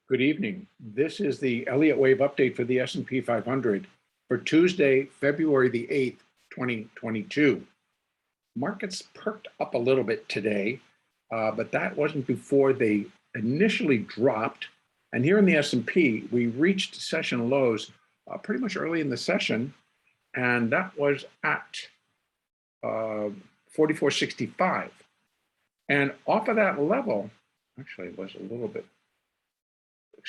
Good evening. This is the Elliott wave update for the S&P 500 for Tuesday, February the 8th, 2022. Markets perked up a little bit today, but that wasn't before they initially dropped. And here in the S&P, we reached session lows pretty much early in the session, and that was at 44.65. And off of that level, actually it was a little bit,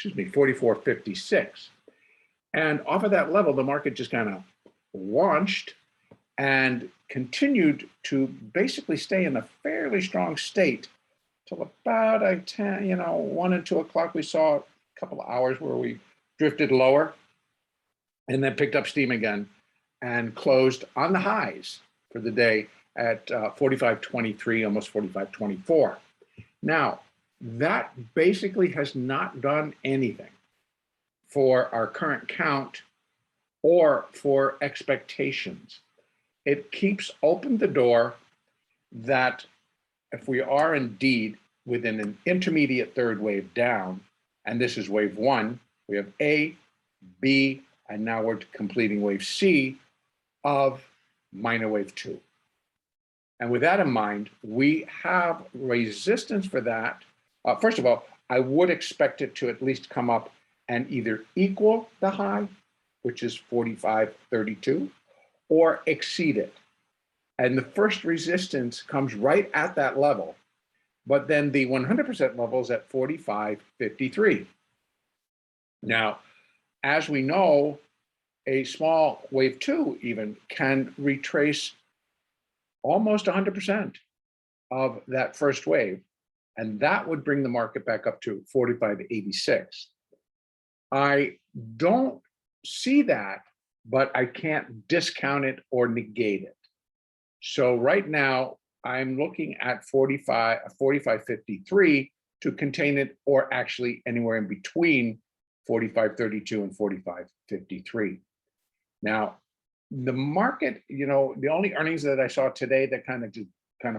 44.56. And off of that level, the market just kind of launched and continued to basically stay in a fairly strong state till about 1 and 2 o'clock. We saw a couple of hours where we drifted lower and then picked up steam again and closed on the highs for the day at 45.23, almost 45.24. Now, that basically has not done anything for our current count or for expectations. It keeps open the door that if we are indeed within an intermediate third wave down, and this is wave one, we have A, B, and now we're completing wave C of minor wave two. And with that in mind, we have resistance for that. First of all, I would expect it to at least come up and either equal the high, which is 45.32, or exceed it. And the first resistance comes right at that level, but then the 100% level is at 45.53. Now, as we know, a small wave two even can retrace almost 100% of that first wave. And that would bring the market back up to 45.86. I don't see that, but I can't discount it or negate it. So right now, I'm looking at 45.53 to contain it, or actually anywhere in between 45.32 and 45.53. Now, the market, the only earnings that I saw today that kind of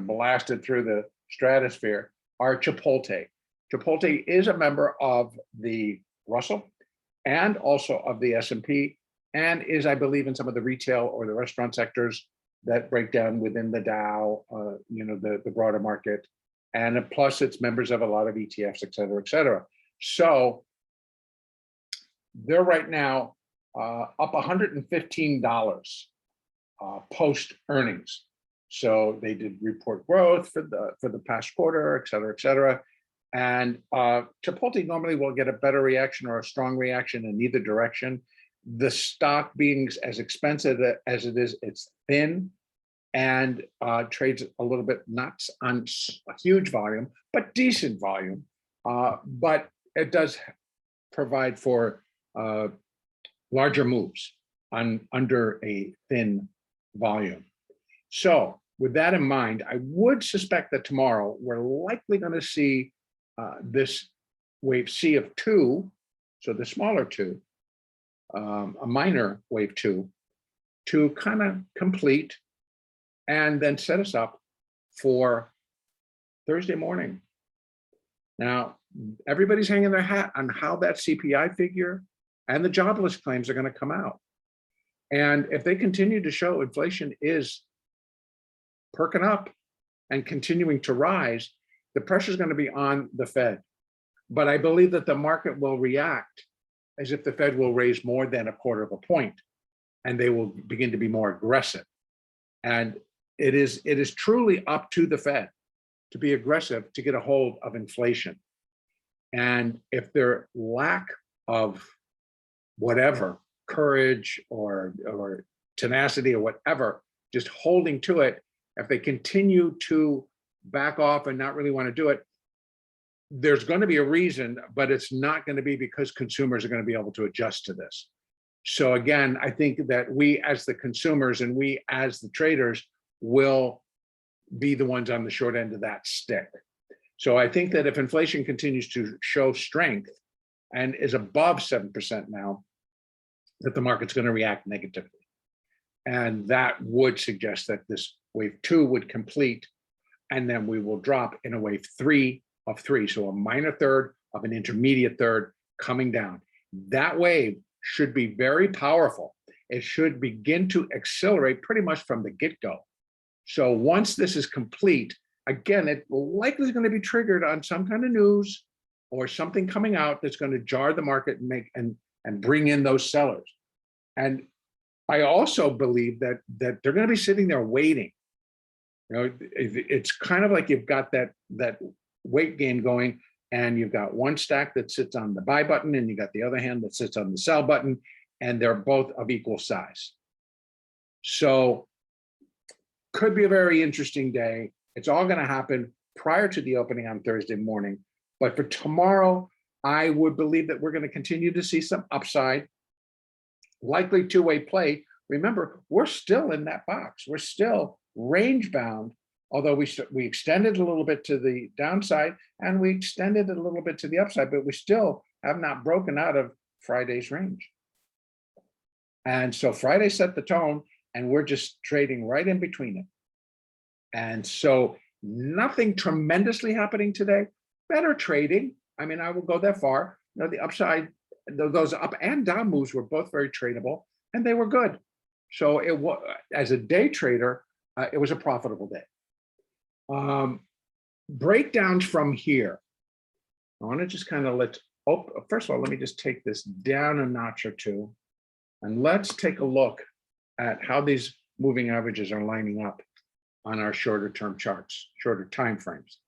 blasted through the stratosphere are Chipotle. Chipotle is a member of the Russell and also of the S&P, and is, I believe, in some of the retail or the restaurant sectors that break down within the Dow, the broader market. And plus it's members of a lot of ETFs, et cetera, et cetera. So they're right now up $115 post earnings. So they did report growth for the past quarter, et cetera, et cetera. And Chipotle normally will get a better reaction or a strong reaction in either direction. The stock being as expensive as it is, it's thin and trades a little bit not on a huge volume, but decent volume. But it does provide for larger moves under a thin volume. So with that in mind, I would suspect that tomorrow we're likely going to see this wave C of two, so the smaller two, a minor wave two, to kind of complete and then set us up for Thursday morning. Now, everybody's hanging their hat on how that CPI figure and the jobless claims are going to come out. And if they continue to show inflation is perking up and continuing to rise, the pressure is going to be on the Fed. But I believe that the market will react as if the Fed will raise more than 1/4 of a point, and they will begin to be more aggressive. And it is truly up to the Fed to be aggressive to get a hold of inflation. And if their lack of whatever, courage or tenacity or whatever, just holding to it, if they continue to back off and not really want to do it, there's going to be a reason, but it's not going to be because consumers are going to be able to adjust to this. So again, I think that we as the consumers and we as the traders will be the ones on the short end of that stick. So I think that if inflation continues to show strength and is above 7% now, that the market's going to react negatively. And that would suggest that this wave two would complete, and then we will drop in a wave three of three. So a minor third of an intermediate third, coming down. That wave should be very powerful. It should begin to accelerate pretty much from the get-go. So once this is complete, again, it likely is going to be triggered on some kind of news or something coming out that's going to jar the market and make and bring in those sellers. And I also believe that they're going to be sitting there waiting. You know, it's kind of like you've got that weight game going, and you've got one stack that sits on the buy button, and you got the other hand that sits on the sell button, and they're both of equal size. So could be a very interesting day. It's all going to happen prior to the opening on Thursday morning. But for tomorrow, I would believe that we're going to continue to see some upside, likely two-way play. Remember, we're still in that box. We're still range bound, although we extended a little bit to the downside and we extended a little bit to the upside, but we still have not broken out of Friday's range. And so Friday set the tone, and we're just trading right in between it. And so nothing tremendously happening today. Better trading. I mean, I will go that far. You know, the upside, those up and down moves were both very tradable, and they were good. So it was, as a day trader, it was a profitable day. Breakdowns from here. I want to just kind of first of all, let me just take this down a notch or two, and let's take a look at how these moving averages are lining up on our shorter term charts, shorter time frames.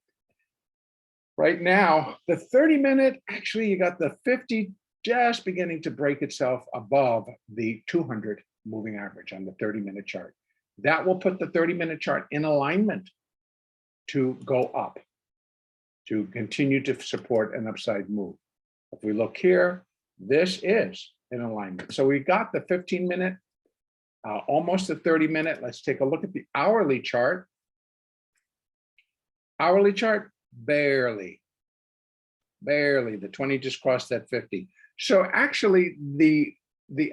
Right now, the 30-minute, actually, you got the 50 just beginning to break itself above the 200 moving average on the 30-minute chart. That will put the 30-minute chart in alignment to go up, to continue to support an upside move. If we look here, this is in alignment. So we got the 15-minute, almost the 30-minute. Let's take a look at the hourly chart. Hourly chart, barely. The 20 just crossed that 50. So actually, the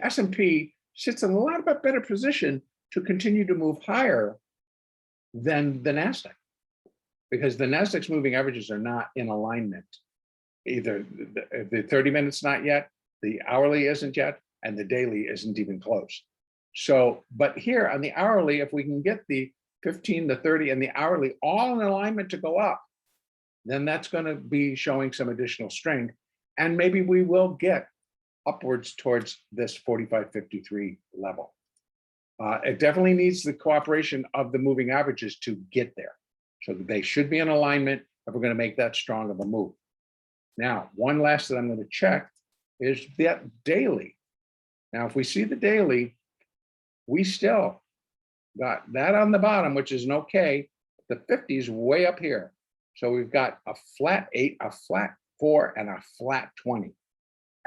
S&P sits in a lot bit better position to continue to move higher than the NASDAQ, because the NASDAQ's moving averages are not in alignment. Either the 30 minutes not yet, the hourly isn't yet, and the daily isn't even close. So, but here on the hourly, if we can get the 15, the 30, and the hourly all in alignment to go up, then that's going to be showing some additional strength. And maybe we will get upwards towards this 45.53 level. It definitely needs the cooperation of the moving averages to get there. So they should be in alignment if we're going to make that strong of a move. Now, one last that I'm going to check is that daily. Now, if we see the daily, we still got that on the bottom, which is an okay. The 50 is way up here. So we've got a flat 8, a flat 4, and a flat 20.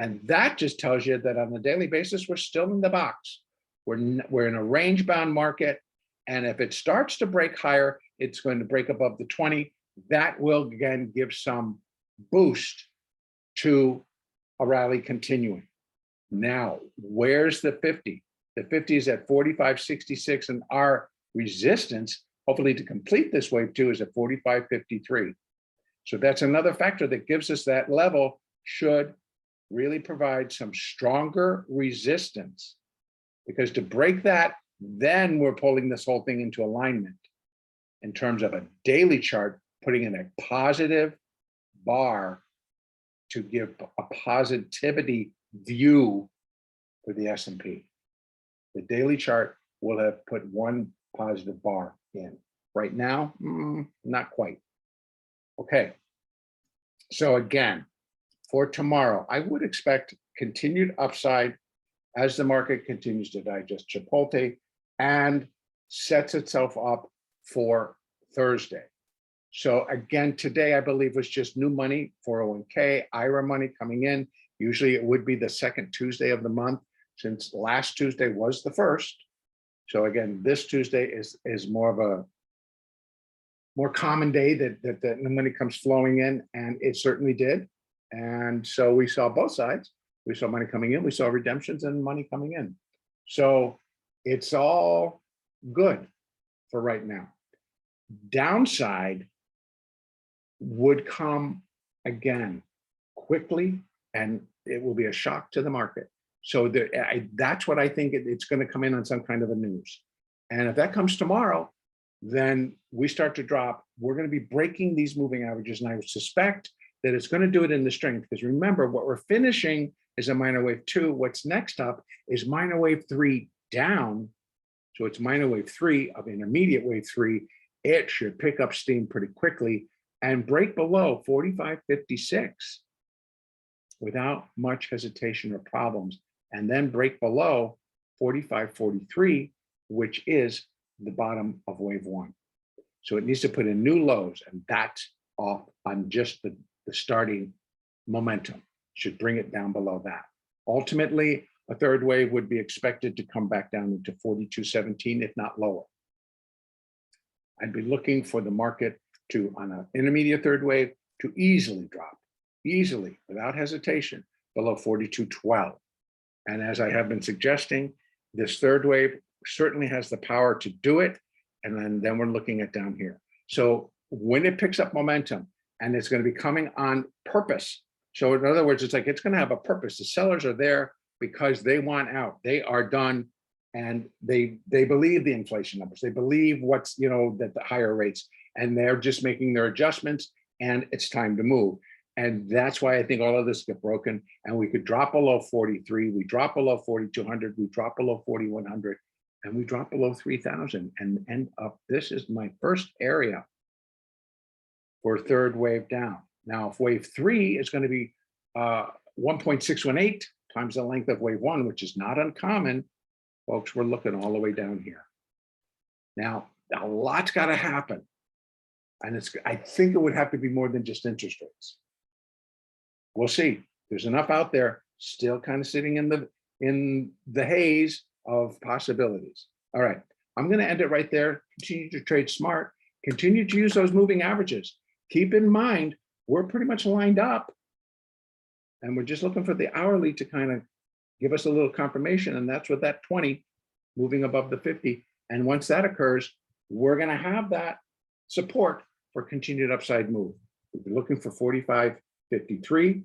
And that just tells you that on a daily basis, we're still in the box. We're in a range-bound market. And if it starts to break higher, it's going to break above the 20. That will, again, give some boost to a rally continuing. Now, where's the 50? The 50 is at 45.66, and our resistance, hopefully to complete this wave too, is at 45.53. So that's another factor that gives us that level, should really provide some stronger resistance, because to break that, then we're pulling this whole thing into alignment in terms of a daily chart, putting in a positive bar to give a positivity view for the S&P. The daily chart will have put one positive bar in. Right now, not quite. Okay. So again, for tomorrow, I would expect continued upside as the market continues to digest Chipotle and sets itself up for Thursday. So again, today, I believe was just new money, 401k, IRA money coming in. Usually it would be the second Tuesday of the month, since last Tuesday was the first. So again, this Tuesday is more of a more common day that the money comes flowing in, and it certainly did. And so we saw both sides. We saw money coming in, we saw redemptions and money coming in. So it's all good for right now. Downside would come again quickly and it will be a shock to the market. So that's what I think it's going to come in on some kind of a news. And if that comes tomorrow, then we start to drop. We're going to be breaking these moving averages. And I would suspect that it's going to do it in the string, because remember, what we're finishing is a minor wave 2. What's next up is minor wave 3 down. So it's minor wave 3 of intermediate wave 3. It should pick up steam pretty quickly and break below 45.56 without much hesitation or problems, and then break below 45.43, which is the bottom of wave 1. So it needs to put in new lows, and that's off on just the starting momentum. Should bring it down below that. Ultimately, a third wave would be expected to come back down into 42.17, if not lower. I'd be looking for the market to, on an intermediate third wave, to easily drop, easily, without hesitation, below 42.12. And as I have been suggesting, this third wave certainly has the power to do it. And then we're looking at down here. So when it picks up momentum, and it's going to be coming on purpose. So in other words, it's like it's going to have a purpose. The sellers are there because they want out. They are done, and they believe the inflation numbers. They believe what's, that the higher rates, and they're just making their adjustments, and it's time to move. And that's why I think all of this get broken, and we could drop below 43, we drop below 4,200, we drop below 4,100, and we drop below 3,000 and end up. This is my first area for third wave down. Now, if wave 3 is going to be 1.618 times the length of wave 1, which is not uncommon, folks, we're looking all the way down here. Now, a lot's got to happen. And I think it would have to be more than just interest rates. We'll see. There's enough out there still kind of sitting in the haze of possibilities. All right, I'm going to end it right there. Continue to trade smart. Continue to use those moving averages. Keep in mind, we're pretty much lined up, and we're just looking for the hourly to kind of give us a little confirmation, and that's with that 20 moving above the 50. And once that occurs, we're going to have that support for continued upside move. We'll be looking for 45.53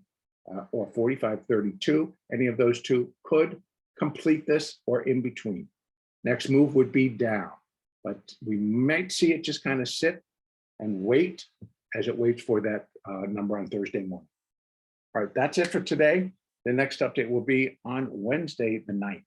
or 45.32. Any of those two could complete this or in between. Next move would be down, but we might see it just kind of sit and wait as it waits for that number on Thursday morning. All right, that's it for today. The next update will be on Wednesday, the 9th.